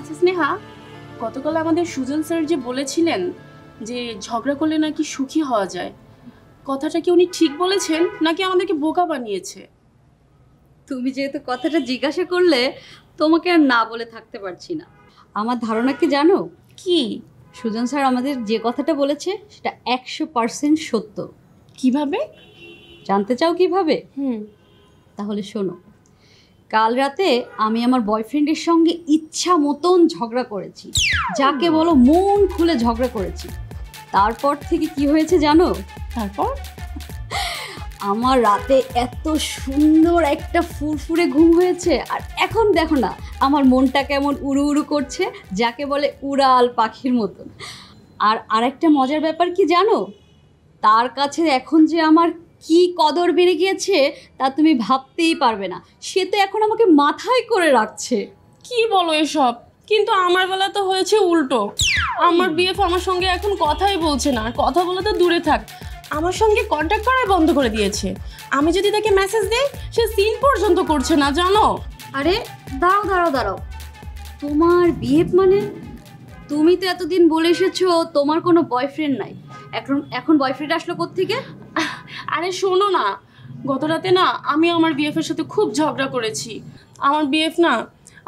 আচ্ছা স্নেহা, গতকাল আমাদের সুজন স্যার যে বলেছিলেন যে ঝগড়া করলে নাকি সুখী হওয়া যায়, কথাটা কি উনি ঠিক বলেছেন নাকি আমাদেরকে বোকা বানিয়েছে? তুমি যেহেতু কথাটা জিজ্ঞাসা করলে, তোমাকে আর না বলে থাকতে পারছি না। আমার ধারণা কি জানো? কি? সুজন স্যার আমাদের যে কথাটা বলেছে সেটা 100% সত্য। কিভাবে? জানতে চাও কিভাবে? হুম। তাহলে শোনো, কাল রাতে আমি আমার বয়ফ্রেন্ডের সঙ্গে ইচ্ছা মতন ঝগড়া করেছি, যাকে বলো মন খুলে ঝগড়া করেছি। তারপর থেকে কি হয়েছে জানো? তারপর? আমার রাতে এত সুন্দর একটা ফুরফুরে ঘুম হয়েছে, আর এখন দেখো না আমার মনটা কেমন উড়ু উড়ু করছে, যাকে বলে উড়াল পাখির মতন। আর আরেকটা মজার ব্যাপার কি জানো? তার কাছে এখন যে আমার কি কদর বেড়ে গিয়েছে তা তুমি ভাবতেই পারবে না। সে তো এখন আমাকে মাথায় করে রাখছে। কি বলো এসব? কিন্তু আমার বেলা তো হয়েছে উল্টো। আমার বিএফ আমার সঙ্গে এখন কথাই বলছে না, আর কথা বলে তো দূরে থাক, আমার সঙ্গে কন্ট্যাক্ট করাই বন্ধ করে দিয়েছে। আমি যদি তাকে মেসেজ দেই সে সিন পর্যন্ত করছে না, জানো? আরে দাঁড়াও দাঁড়াও দাঁড়াও, তোমার বিহেভ মানে? তুমি তো এতদিন বলে এসেছো তোমার কোনো বয়ফ্রেন্ড নাই, এখন এখন বয়ফ্রেন্ড আসলো কোত্থেকে? আরে শোনো না, গত রাতে না আমি আমার বিএফ এর সাথে খুব ঝগড়া করেছি। আমার বিএফ না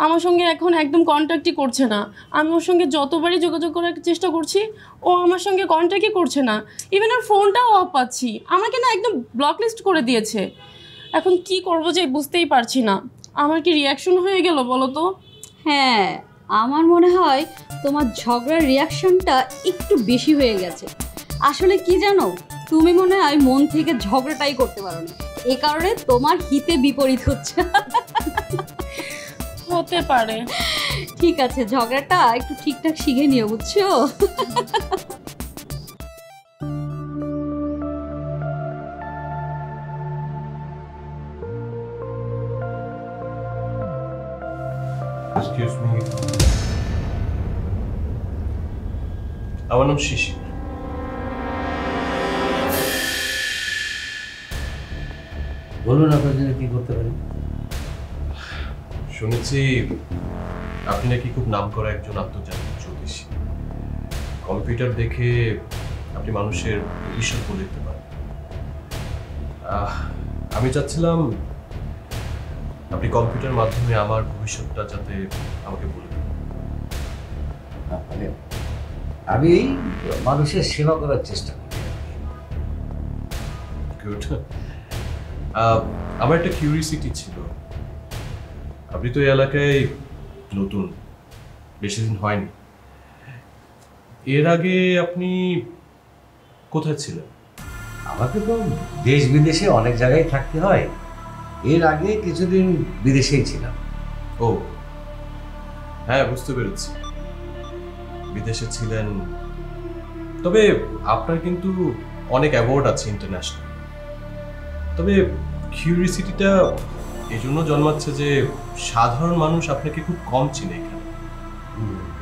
আমার সঙ্গে এখন একদম কন্ট্যাক্টই করছে না। আমি ওর সঙ্গে যতবারই যোগাযোগ করার চেষ্টা করছি ও আমার সঙ্গে কন্ট্যাক্টই করছে না। ইভেন ওর ফোনটাও অফ পাচ্ছি, আমাকে না একদম ব্লক লিস্ট করে দিয়েছে। এখন কি করবো যে বুঝতেই পারছি না। আমার কি রিয়াকশন হয়ে গেল বলো তো? হ্যাঁ, আমার মনে হয় তোমার ঝগড়ার রিয়াকশনটা একটু বেশি হয়ে গেছে। আসলে কি জানো, তুমি মনে হয় মন থেকে ঝগড়াটাই করতে পারো না, এ কারণে তোমার হিতে বিপরীত হচ্ছে। হতে পারে। ঠিক আছে, ঝগড়াটা একটু ঠিকঠাক শিখে নিও, বুঝছো? Excuse me. আমার নাম শিশির। বলুন আপনার জন্য কি করতে পারি? শুনেছি আপনি নাকি খুব নামকরা একজন আন্তর্জাতিক জ্যোতিষী। কম্পিউটার দেখে আপনি মানুষের ভবিষ্যৎ বলে দিতে পারেন। আমি চাচ্ছিলাম আপনি কম্পিউটার মাধ্যমে আমার ভবিষ্যৎটা যাতে আমাকে বলে দেন। মানে আমি মানুষের সেবা করার চেষ্টা করি। গুড। আমার একটা কিউরিওসিটি ছিল, আপনি তো এই এলাকায় নতুন, বেশি দিন হয়নি। এর আগে আপনি কোথায় ছিলেন? আমাকে তো দেশ বিদেশে অনেক জায়গায় থাকতে হয়। এর আগে কিছুদিন বিদেশেই ছিলাম। ও হ্যাঁ, বুঝতে পেরেছি, বিদেশে ছিলেন। তবে আপনার কিন্তু অনেক অ্যাওয়ার্ড আছে ইন্টারন্যাশনাল। তবে কিউরিওসিটিটা এই জন্য জন্মাচ্ছে যে সাধারণ মানুষ আপনাকে খুব কম চিনে এখানে।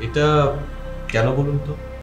এটা কেন বলুন তো?